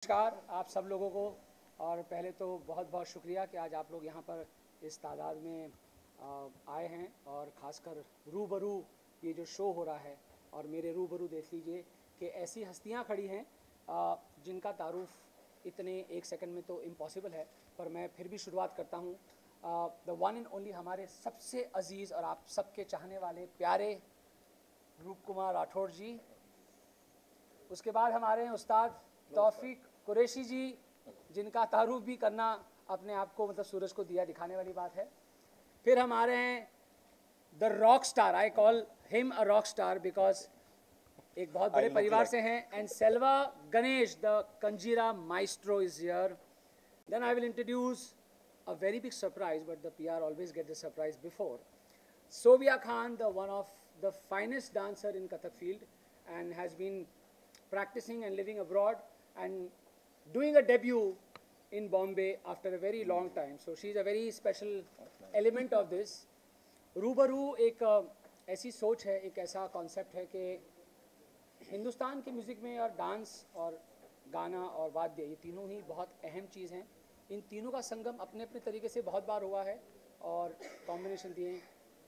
नमस्कार आप सब लोगों को। और पहले तो बहुत बहुत शुक्रिया कि आज आप लोग यहाँ पर इस तादाद में आए हैं, और ख़ासकर रूबरू ये जो शो हो रहा है, और मेरे रूबरू देख लीजिए कि ऐसी हस्तियाँ खड़ी हैं जिनका तारुफ इतने एक सेकंड में तो इम्पॉसिबल है, पर मैं फिर भी शुरुआत करता हूँ। द वन एंड ओनली हमारे सबसे अजीज़ और आप सबके चाहने वाले प्यारे रूप कुमार राठौड़ जी। उसके बाद हमारे हैं उस्ताद तौफीक कुरैशी जी, जिनका तारुफ भी करना अपने आप को मतलब सूरज को दिया दिखाने वाली बात है। फिर हमारे हैं the rock star, I call him a rock star because एक बहुत बड़े परिवार से हैं, and Selva Ganesh the kanjira maestro is here. Then I will introduce a very big surprise, but the PR always get the surprise before. Sobia Khan, the one of the finest dancer in Kathak field, and has been practicing and living abroad and doing a debut in Bombay after a very long time. So she is a very special element of this. रूबरू एक ऐसी सोच है, एक ऐसा concept है कि हिंदुस्तान के म्यूज़िक में और डांस और गाना और वाद्य, ये तीनों ही बहुत अहम चीज़ हैं। इन तीनों का संगम अपने अपने तरीके से बहुत बार हुआ है और कॉम्बिनेशन दिए हैं।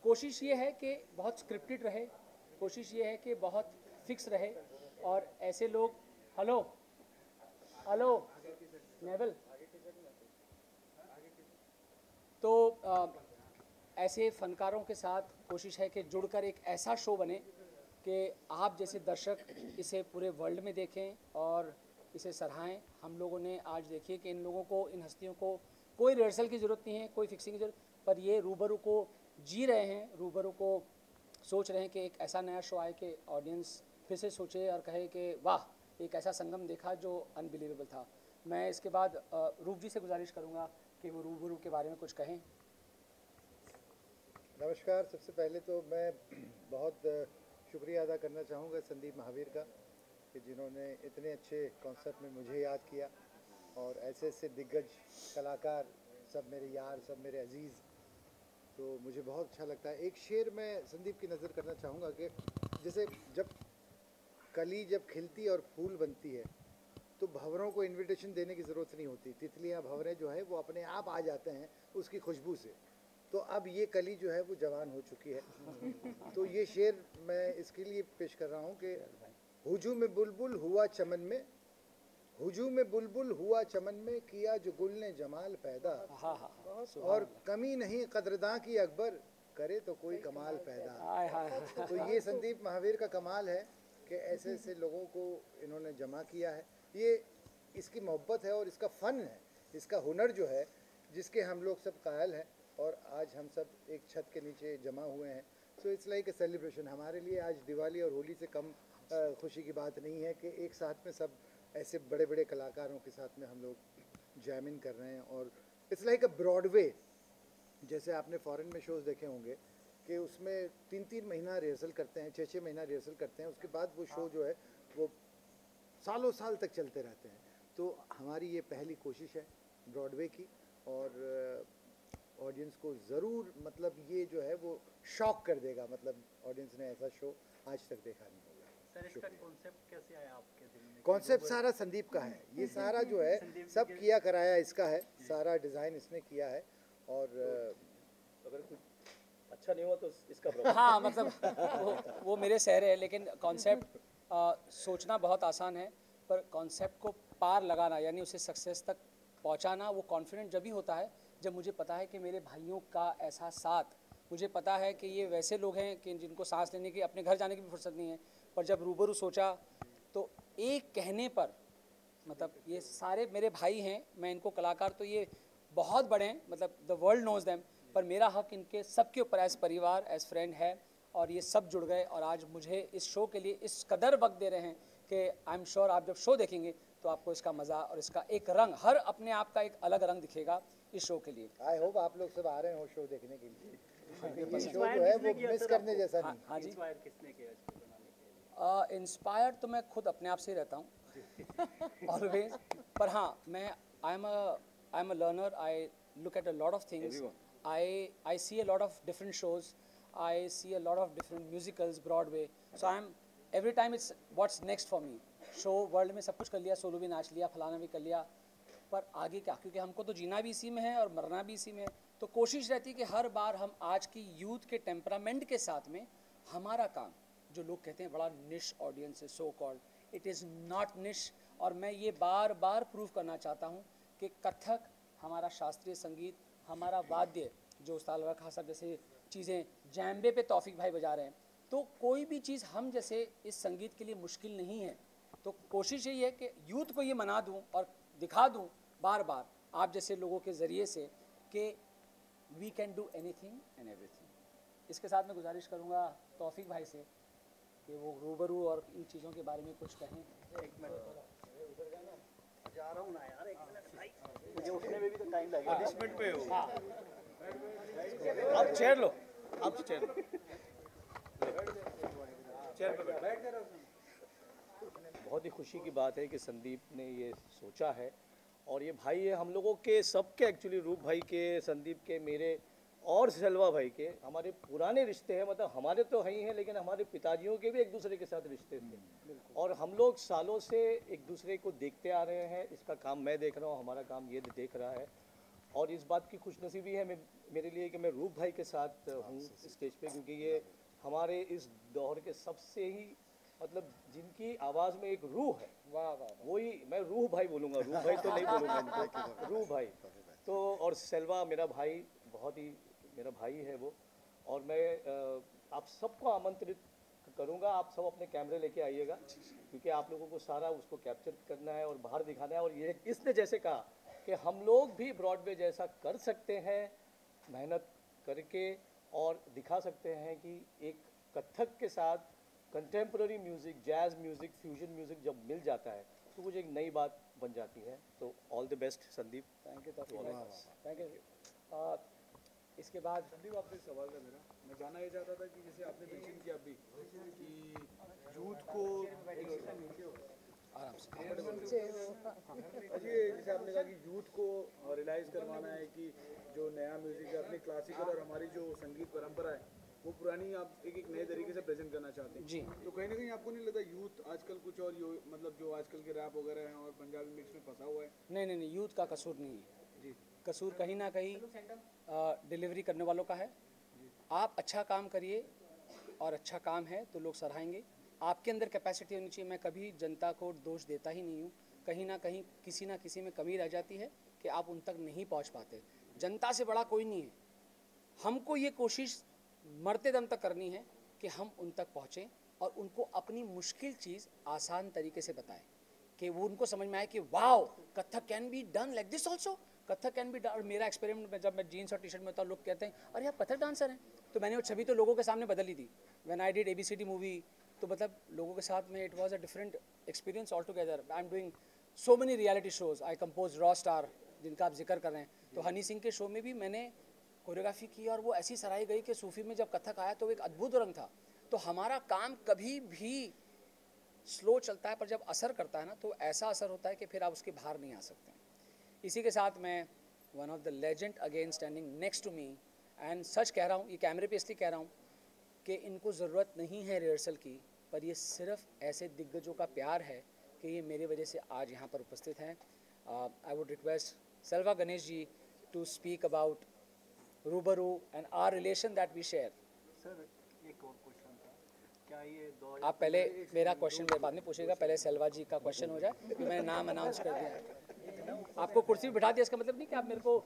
कोशिश ये है कि बहुत स्क्रिप्टेड रहे, कोशिश ये है कि बहुत फिक्स रहे, और ऐसे लोग हेलो हेलो नेवल तो ऐसे फनकारों के साथ कोशिश है कि जुड़कर एक ऐसा शो बने कि आप जैसे दर्शक इसे पूरे वर्ल्ड में देखें और इसे सराहें। हम लोगों ने आज देखिए कि इन लोगों को, इन हस्तियों को कोई रिहर्सल की ज़रूरत नहीं है, कोई फिक्सिंग की ज़रूरत, पर ये रूबरू को जी रहे हैं, रूबरू को सोच रहे हैं कि एक ऐसा नया शो आए कि ऑडियंस फिर से सोचे और कहे कि वाह, एक ऐसा संगम देखा जो अनबिलीवेबल था। मैं इसके बाद रूप जी से गुजारिश करूँगा कि वो रूबरू के बारे में कुछ कहें। नमस्कार। सबसे पहले तो मैं बहुत शुक्रिया अदा करना चाहूँगा संदीप महावीर का, कि जिन्होंने इतने अच्छे कॉन्सेप्ट में मुझे याद किया, और ऐसे ऐसे दिग्गज कलाकार सब मेरे यार, सब मेरे अजीज़, तो मुझे बहुत अच्छा लगता है। एक शेर मैं संदीप की नज़र करना चाहूँगा कि जैसे जब कली जब खिलती और फूल बनती है तो भंवरों को इनविटेशन देने की ज़रूरत नहीं होती। तितलियाँ, भंवरे जो है वो अपने आप आ जाते हैं उसकी खुशबू से। तो अब ये कली जो है वो जवान हो चुकी है। तो ये शेर मैं इसके लिए पेश कर रहा हूँ कि हुजूम में बुलबुल हुआ चमन में, हुजूम में बुलबुल हुआ चमन में, किया जो गुल ने जमाल पैदा, और कमी नहीं कदरदां की अकबर, करे तो कोई कमाल पैदा। तो ये संदीप महावीर का कमाल है कि ऐसे ऐसे लोगों को इन्होंने जमा किया है। ये इसकी मोहब्बत है और इसका फ़न है, इसका हुनर जो है, जिसके हम लोग सब कायल हैं, और आज हम सब एक छत के नीचे जमा हुए हैं। So it's like a celebration. हमारे लिए आज दिवाली और होली से कम खुशी की बात नहीं है कि एक साथ में सब ऐसे बड़े बड़े कलाकारों के साथ में हम लोग जैमिंग कर रहे हैं। और इट्स लाइक अ ब्रॉडवे। जैसे आपने फॉरेन में शोज़ देखे होंगे कि उसमें 3-3 महीना रिहर्सल करते हैं, 6-6 महीना रिहर्सल करते हैं, उसके बाद वो शो जो है वो सालों साल तक चलते रहते हैं। तो हमारी ये पहली कोशिश है ब्रॉडवे की, और ऑडियंस को ज़रूर मतलब ये जो है वो शॉक कर देगा। मतलब ऑडियंस ने ऐसा शो आज तक देखा नहीं होगा। सर, इसका कॉन्सेप्ट कैसे आया आपके दिल में? कॉन्सेप्ट सारा संदीप का है। ये सारा जो है सब किया कराया इसका है, सारा डिज़ाइन इसने किया है। और अगर कुछ अच्छा नहीं हुआ तो इसका हाँ, मतलब वो मेरे सहरे है, लेकिन कॉन्सेप्ट सोचना बहुत आसान है, पर कॉन्सेप्ट को पार लगाना यानी उसे सक्सेस तक पहुंचाना, वो कॉन्फिडेंट जब भी होता है जब मुझे पता है कि मेरे भाइयों का ऐसा साथ, मुझे पता है कि ये वैसे लोग हैं कि जिनको सांस लेने की, अपने घर जाने की भी फुर्सत नहीं है, पर जब रूबरू सोचा तो एक कहने पर, मतलब ये सारे मेरे भाई हैं, मैं इनको कलाकार तो ये बहुत बड़े हैं, मतलब द वर्ल्ड नोज देम, पर मेरा हक इनके सबके ऊपर एज परिवार, एज फ्रेंड है, और ये सब जुड़ गए और आज मुझे इस शो के लिए इस कदर वक्त दे रहे हैं कि आई एम श्योर आप जब शो देखेंगे तो आपको इसका मज़ा और इसका एक रंग, हर अपने आप का एक अलग रंग दिखेगा इस शो के लिए। आई होप आप लोग सब आ रहे हो शो देखने के लिए। ये शो Inspire जो है किसने वो किया मिस सर करने आपको? जैसा नहीं। हाँ जी, इंस्पायर किसने किया इसको बनाने के लिए? इंस्पायर तो मैं खुद अपने आप से ही रहता हूँ ऑलवेज, पर हाँ मैं I am a learner, I look at a lot of things, I see a lot of different shows, I see a lot of different musicals, Broadway, so I am every time it's what's next for me. Show world में सब कुछ कर लिया, solo भी नाच लिया, फलाना भी कर लिया, पर आगे क्या, क्योंकि हमको तो जीना भी इसी में है और मरना भी इसी में है, तो कोशिश रहती है कि हर बार हम आज की यूथ के टेम्परामेंट के साथ में हमारा काम, जो लोग कहते हैं बड़ा निश ऑडियंस है so called, it is not निश, और मैं ये बार बार प्रूव करना चाहता हूँ कि कथक, हमारा शास्त्रीय संगीत, हमारा वाद्य, जो उस्ताद लगा खान साहब जैसे चीज़ें जैम्बे पे तौफीक भाई बजा रहे हैं, तो कोई भी चीज़ हम जैसे इस संगीत के लिए मुश्किल नहीं है। तो कोशिश यही है कि यूथ को ये मना दूं और दिखा दूं बार बार आप जैसे लोगों के ज़रिए से कि we can do anything and everything. इसके साथ मैं गुजारिश करूंगा तौफीक भाई से कि वो रूबरू और इन चीज़ों के बारे में कुछ कहें। एक मिनट जा रहा हूँ ना यार, एक मिनट भाई, मुझे उठने में भी तो टाइम लगेगा। पनिशमेंट पे हो। हाँ, आप चेयर लो, आप चेयर लो, चेयर पे बैठो। बहुत ही खुशी की बात है कि संदीप ने ये सोचा है, और ये भाई है हम लोगों के सबके, एक्चुअली रूप भाई के, संदीप के, मेरे और सेल्वा भाई के, हमारे पुराने रिश्ते हैं, मतलब हमारे तो हैं ही हैं, लेकिन हमारे पिताजियों के भी एक दूसरे के साथ रिश्ते थे, और हम लोग सालों से एक दूसरे को देखते आ रहे हैं। इसका काम मैं देख रहा हूँ, हमारा काम ये देख रहा है, और इस बात की खुशनसीबी है मेरे लिए कि मैं रूप भाई के साथ हूँ स्टेज पे, क्योंकि ये हमारे इस दौर के सबसे ही, मतलब जिनकी आवाज़ में एक रूह है, वाह वाह, वही मैं रूह भाई बोलूँगा, रूह भाई तो नहीं बोलूँगा इनको, रूह भाई। तो और सेल्वा मेरा भाई, बहुत ही मेरा भाई है वो, और मैं आप सबको आमंत्रित करूँगा, आप सब अपने कैमरे लेके आइएगा, क्योंकि आप लोगों को सारा उसको कैप्चर करना है और बाहर दिखाना है। और ये इसने जैसे कहा कि हम लोग भी ब्रॉडवे जैसा कर सकते हैं, मेहनत करके, और दिखा सकते हैं कि एक कथक के साथ contemporary music, jazz music, fusion music जब मिल जाता है तो कुछ एक नई बात बन जाती है। तो all the best Sandeep. Thank you Taufiq भाई, थैंक यू। इसके बाद संदीप आपसे एक सवाल था मेरा, मैं जानना ये चाहता था कि जैसे आपने मेंशन किया अभी कि यूथ को आराम से, अजी जैसे आपने कहा कि यूथ को रियलाइज़ करवाना है कि जो नया म्यूज़िक है, अपनी क्लासिकल और हमारी जो संगीत परंपरा है वो पुरानी आप एक नए तरीके से प्रेजेंट करना चाहते हैं जी। तो कहीं ना कहीं आपको नहीं लगता यूथ आजकल कुछ और मतलब जो आजकल के रैप वगैरह हैं और पंजाबी मिक्स में फंसा हुआ है? नहीं नहीं नहीं, यूथ का कसूर नहीं है जी कसूर, कहीं ना कहीं डिलीवरी करने वालों का है। आप अच्छा काम करिए और अच्छा काम है तो लोग सराहेंगे। आपके अंदर कैपेसिटी होनी चाहिए। मैं कभी जनता को दोष देता ही नहीं हूँ, कहीं ना कहीं किसी ना किसी में कमी रह जाती है कि आप उन तक नहीं पहुँच पाते। जनता से बड़ा कोई नहीं है। हमको ये कोशिश मरते दम तक करनी है कि हम उन तक पहुँचें और उनको अपनी मुश्किल चीज़ आसान तरीके से बताएं, कि वो उनको समझ में आए कि wow Kathak can be done like this also, Kathak can be done. और मेरा एक्सपेरिमेंट में जब मैं जीन्स और टी शर्ट में होता हूँ, लोग कहते हैं अरे आप कथक डांसर हैं, तो मैंने वो छवि तो लोगों के सामने बदल ही दी। When I did ABCD movie, तो मतलब लोगों के साथ में it was a different experience all together. I am doing so many reality shows, I compose Raw Star जिनका आप जिक्र कर रहे हैं, तो हनी सिंह के शो में भी मैंने कोरियोग्राफी की और वो ऐसी सराही गई कि सूफी में जब कथक आया तो एक अद्भुत रंग था। तो हमारा काम कभी भी स्लो चलता है, पर जब असर करता है ना तो ऐसा असर होता है कि फिर आप उसके बाहर नहीं आ सकते। इसी के साथ मैं one of the legend again standing next to me, and सच कह रहा हूँ, ये कैमरे पे इसलिए कह रहा हूँ कि इनको ज़रूरत नहीं है रिहर्सल की, पर ये सिर्फ ऐसे दिग्गजों का प्यार है कि ये मेरी वजह से आज यहाँ पर उपस्थित हैं। I would request Selva Ganesh ji to speak about रूबरू and our relation that we share. Sir एक और क्वेश्चन था, क्या ये आप पहले मेरा क्वेश्चन मेरे बाद में पूछिएगा, पहले सेल्वा जी का क्वेश्चन हो जाए, क्योंकि मैंने नाम अनाउंस कर दिया। आपको कुर्सी पे बिठा दिया इसका मतलब नहीं कि आप मेरे को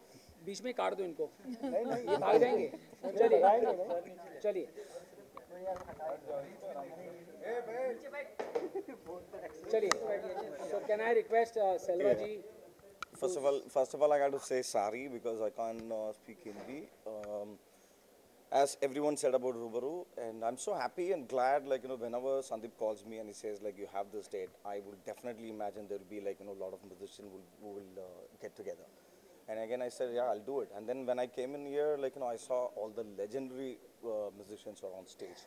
बीच में काट दो इनको, ये भाग जाएंगे। चलिए चलिए चलिए, so can I request Selva ji? First of all, I got to say sorry because I can't speak Hindi. As everyone said about Rubaru, and I'm so happy and glad, like, whenever Sandeep calls me and he says, like, you have this date, I would definitely imagine there will be, like, a lot of musicians who will get together. And again, I said, yeah, I'll do it. And then when I came in here, like, I saw all the legendary musicians are on stage.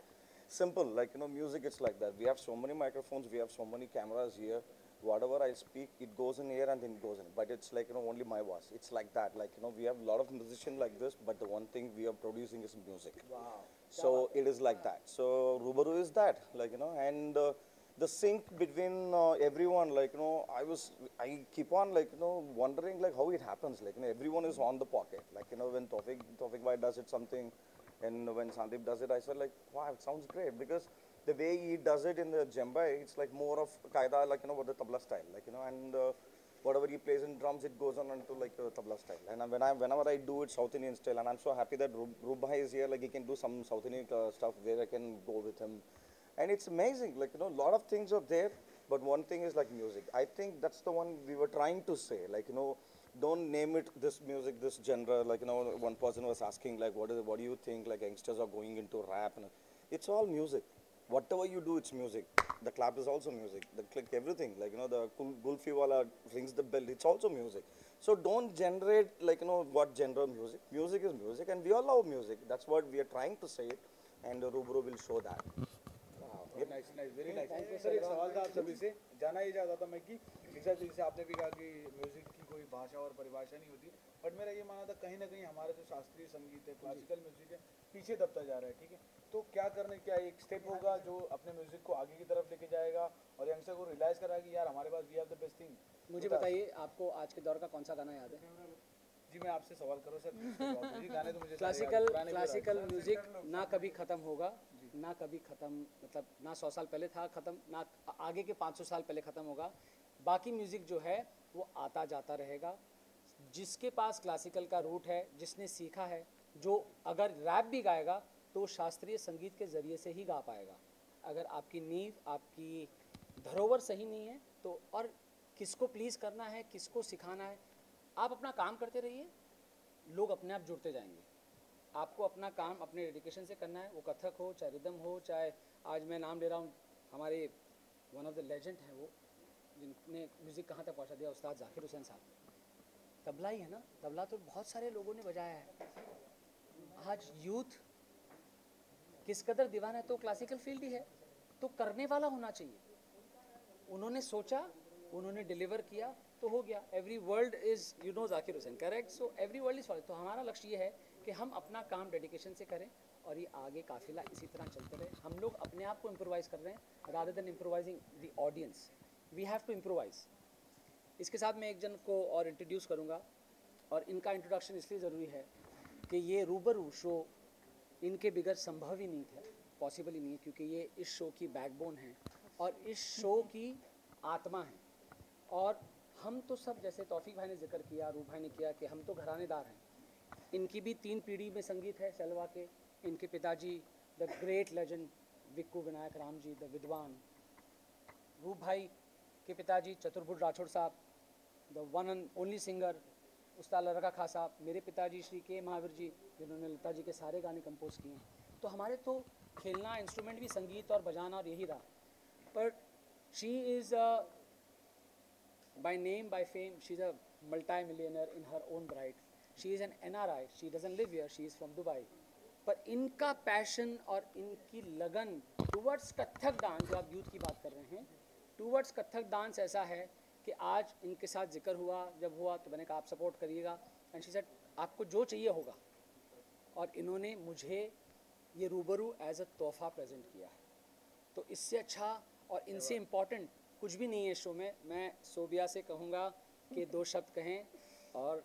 Simple, like, music, it's like that. We have so many microphones, we have so many cameras here. Whatever I speak, it goes in here and then it goes in. But it's like, only my voice. It's like that. Like, we have a lot of musicians like this, but the one thing we are producing is music. Wow. So it is like that. So Rubaru is that, like, and the sync between everyone, like, I keep on, like, wondering, like, how it happens. Like, everyone is on the pocket. Like, when Tawfiq Bhai does it something, and when Sandeep does it, I said, like, wow, it sounds great. Because the way he does it in the djembe, it's like more of qaida, like, what the tabla style, like, and whatever he plays in drums, it goes on into like tabla style. And whenever I do it South Indian style, and I'm so happy that Roop Bhai is here, like he can do some South Indian stuff where I can go with him. And it's amazing, like, a lot of things are there, but one thing is like music. I think that's the one we were trying to say, like, don't name it this music, this genre, like, one person was asking, like, what do you think, like, youngsters are going into rap, and it's all music. Whatever you do, it's music. The clap is also music. The click, everything. Like, the Gulfi wala rings the bell, it's also music. So don't generate, like, what genre music. Music is music, and we all love music. That's what we are trying to say it, and Rubaru will show that. Nice nice very nice sir एक सवाल था आप सभी से जाना ही चाहता था मैं कि एग्जैक्टली जैसे आपने भी कहा कि म्यूजिक की कोई भाषा और परिभाषा नहीं होती बट मेरा ये मानना था कहीं ना कहीं हमारा जो शास्त्रीय संगीत है क्लासिकल म्यूजिक है पीछे दबता जा रहा है ठीक है तो क्या एक स्टेप होगा जो अपने म्यूजिक को आगे की तरफ लेके जाएगा और यंगस्टर को रियलाइज कराएगा कि यार हमारे पास we have the best thing मुझे बताइए आपको आज के दौर का कौन सा गाना याद है? जी मैं आपसे सवाल करो सर गाने तो मुझे क्लासिकल म्यूजिक ना कभी ख़त्म होगा ना कभी ख़त्म मतलब ना 100 साल पहले था ख़त्म ना आगे के 500 साल पहले ख़त्म होगा बाकी म्यूज़िक जो है वो आता जाता रहेगा जिसके पास क्लासिकल का रूट है जिसने सीखा है जो अगर रैप भी गाएगा तो शास्त्रीय संगीत के ज़रिए से ही गा पाएगा अगर आपकी नींव आपकी धरोहर सही नहीं है तो और किसको प्लीज़ करना है किसको सिखाना है आप अपना काम करते रहिए लोग अपने आप जुड़ते जाएंगे आपको अपना काम अपने डेडिकेशन से करना है वो कथक हो चाहे रिदम हो चाहे आज मैं नाम ले रहा हूँ हमारे वन ऑफ द लेजेंड हैं वो जिनने म्यूज़िक कहाँ तक पहुँचा दिया उस्ताद जाकिर हुसैन साहब तबला ही है ना तबला तो बहुत सारे लोगों ने बजाया है आज यूथ किस कदर दीवाना है तो क्लासिकल फील्ड ही है तो करने वाला होना चाहिए उन्होंने सोचा उन्होंने डिलीवर किया तो हो गया every world is you know Zakir Hussain correct so every world is follow तो हमारा लक्ष्य ये है कि हम अपना काम डेडिकेशन से करें और ये आगे काफिला इसी तरह चलते रहे हम लोग अपने आप को इम्प्रोवाइज़ कर रहे हैं rather than improvising the audience we have to improvise इसके साथ मैं एक जन को और इंट्रोड्यूस करूँगा और इनका इंट्रोडक्शन इसलिए ज़रूरी है कि ये रूबरू शो इनके बिगर संभव ही नहीं था पॉसिबल ही नहीं है क्योंकि ये इस शो की बैकबोन है और इस शो की आत्मा है और हम तो सब जैसे तौफीक भाई ने जिक्र किया रूप भाई ने किया कि हम तो घरानेदार हैं इनकी भी 3 पीढ़ी में संगीत है सेल्वा के इनके पिताजी the great legend Vikku Vinayak Ram ji the विद्वान रूप भाई के पिताजी चतुर्भुज राठौड़ साहब the one and only singer उस्ताद लरका खां साहब मेरे पिताजी श्री के महावीर जी जिन्होंने लता जी के सारे गाने कंपोज किए हैं तो हमारे तो खेलना इंस्ट्रूमेंट भी संगीत और बजाना और यही रहा पर she is by name, by fame, she's a multi-millionaire in her own right. She is an NRI. She doesn't live here. She is from Dubai. पर इनका पैशन और इनकी लगन टूवर्ड्स कथक डांस जो आप यूथ की बात कर रहे हैं टूवर्ड्स कथक डांस ऐसा है कि आज इनके साथ जिक्र हुआ जब हुआ तो मैंने कहा आप सपोर्ट करिएगा एंड शी सेड आपको जो चाहिए होगा और इन्होंने मुझे ये रूबरू एज अ तोहफा प्रेजेंट किया है तो इससे अच्छा और इनसे इम्पॉर्टेंट कुछ भी नहीं है शो में मैं सोबिया से कहूँगा कि 2 शब्द कहें और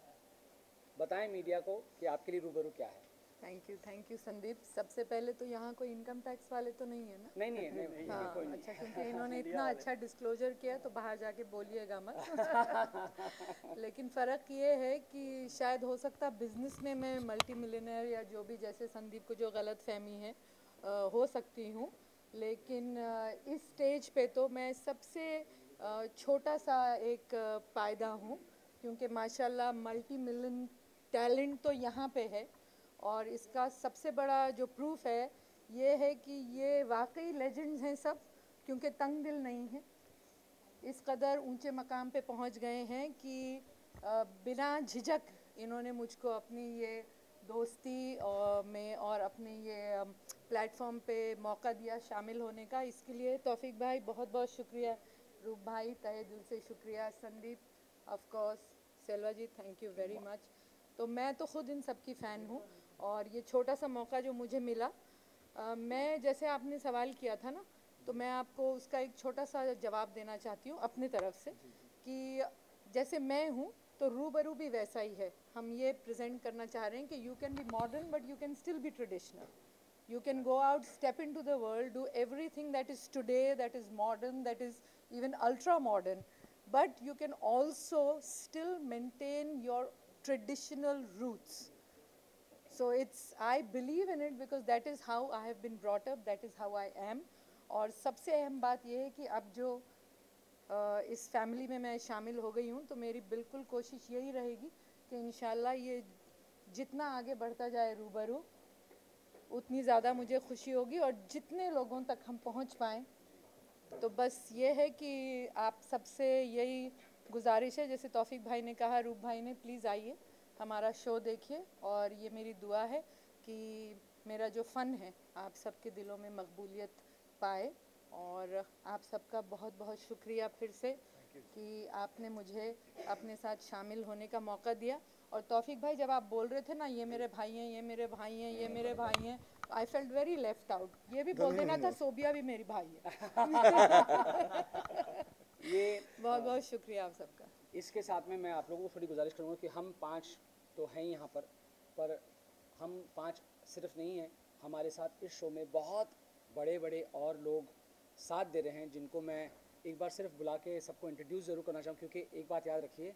बताएं मीडिया को कि आपके लिए रूबरू क्या है थैंक यू संदीप। सबसे पहले तो यहाँ कोई इनकम टैक्स वाले तो नहीं है ना? नहीं हाँ, कोई नहीं। अच्छा, क्योंकि इन्होंने इतना अच्छा डिस्क्लोजर किया तो बाहर जाके बोलिएगा मत। लेकिन फ़र्क ये है कि शायद हो सकता बिजनेस में मैं मल्टी मिलियनर या जो भी, जैसे संदीप को जो गलत फहमी है हो सकती हूँ, लेकिन इस स्टेज पे तो मैं सबसे छोटा सा एक पायदा हूँ, क्योंकि माशाल्लाह मल्टी मिलियन टैलेंट तो यहाँ पे है। और इसका सबसे बड़ा जो प्रूफ है ये है कि ये वाकई लेजेंड्स हैं सब, क्योंकि तंग दिल नहीं है, इस कदर ऊंचे मकाम पे पहुंच गए हैं कि बिना झिझक इन्होंने मुझको अपनी ये दोस्ती में और अपने ये प्लेटफॉर्म पे मौका दिया शामिल होने का। इसके लिए तौफीक भाई बहुत बहुत शुक्रिया, रूप भाई तहे दिल से शुक्रिया, Sandeep of course, Selva ji thank you very much. तो मैं तो ख़ुद इन सब की फ़ैन हूँ और ये छोटा सा मौका जो मुझे मिला, मैं जैसे आपने सवाल किया था ना, तो मैं आपको उसका एक छोटा सा जवाब देना चाहती हूँ अपनी तरफ से कि जैसे मैं हूँ तो रूबरू भी वैसा ही है। हम ये प्रेजेंट करना चाह रहे हैं कि you can be modern but you can still be traditional. You can go out, step into the world, do everything that is today, that is modern, that is even ultra modern, but you can also still maintain your traditional roots. So I believe in it because that is how I have been brought up, that is how I am. और सबसे अहम बात यह है कि अब जो इस फैमिली में मैं शामिल हो गई हूँ, तो मेरी बिल्कुल कोशिश यही रहेगी कि इंशाल्लाह ये जितना आगे बढ़ता जाए रूबरू, उतनी ज़्यादा मुझे खुशी होगी और जितने लोगों तक हम पहुँच पाएँ। तो बस ये है कि आप सबसे यही गुजारिश है, जैसे तौफीक भाई ने कहा, रूप भाई ने, प्लीज़ आइए हमारा शो देखिए। और ये मेरी दुआ है कि मेरा जो फ़न है आप सबके दिलों में मकबूलियत पाए। और आप सबका बहुत बहुत शुक्रिया फिर से कि आपने मुझे अपने साथ शामिल होने का मौका दिया। और तौफीक भाई जब आप बोल रहे थे ना ये मेरे भाई हैं, ये मेरे भाई हैं, ये मेरे भाई हैं, I felt very left out. ये भी बोल देना था सोबिया भी मेरी भाई है। ये बहुत बहुत शुक्रिया आप सबका। इसके साथ में मैं आप लोगों को थोड़ी गुजारिश करूँगा कि हम 5 तो हैं यहाँ पर हम 5 सिर्फ नहीं हैं, हमारे साथ इस शो में बहुत बड़े बड़े और लोग साथ दे रहे हैं, जिनको मैं एक बार सिर्फ बुला के सबको इंट्रोड्यूस ज़रूर करना चाहूँ। क्योंकि एक बात याद रखिए,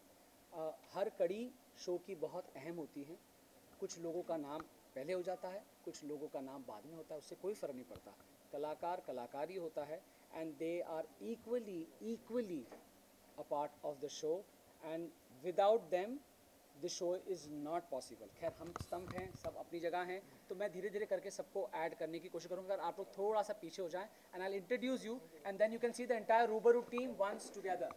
हर कड़ी शो की बहुत अहम होती है। कुछ लोगों का नाम पहले हो जाता है, कुछ लोगों का नाम बाद में होता है, उससे कोई फ़र्क नहीं पड़ता। कलाकार कलाकार ही होता है, and they are equally a part of the show, and without them the show is not possible. खैर हम स्तंभ हैं, सब अपनी जगह हैं, तो मैं धीरे धीरे करके सबको ऐड करने की कोशिश करूँगा। अगर आप लोग थोड़ा सा पीछे हो जाएं, and I will introduce you and then you can see the entire Rubaru team once together.